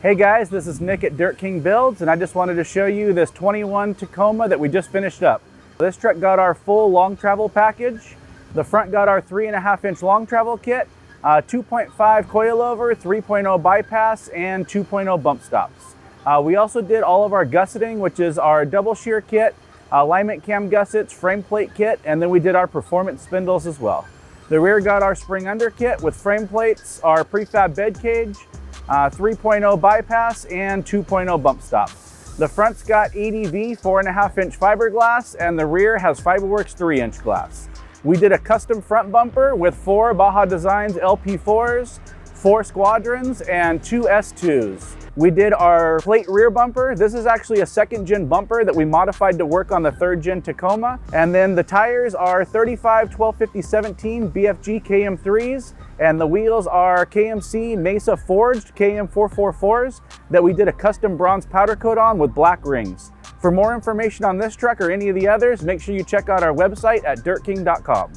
Hey guys, this is Nick at Dirt King Builds, and I just wanted to show you this 21 Tacoma that we just finished up. This truck got our full long travel package. The front got our 3.5-inch long travel kit, 2.5 coilover, 3.0 bypass, and 2.0 bump stops. We also did all of our gusseting, which is our double shear kit, alignment cam gussets, frame plate kit, and then we did our performance spindles as well. The rear got our spring under kit with frame plates, our prefab bed cage, 3.0 bypass, and 2.0 bump stop. The front's got ADV 4.5-inch fiberglass, and the rear has Fiberwerx 3-inch glass. We did a custom front bumper with 4 Baja Designs LP4s, 4 Squadrons, and 2 S2s. We did our plate rear bumper. This is actually a 2nd gen bumper that we modified to work on the 3rd gen Tacoma. And then the tires are 35 1250 17 BFG KM3s, and the wheels are KMC Mesa forged KM444s that we did a custom bronze powder coat on with black rings. For more information on this truck or any of the others, make sure you check out our website at dirtking.com.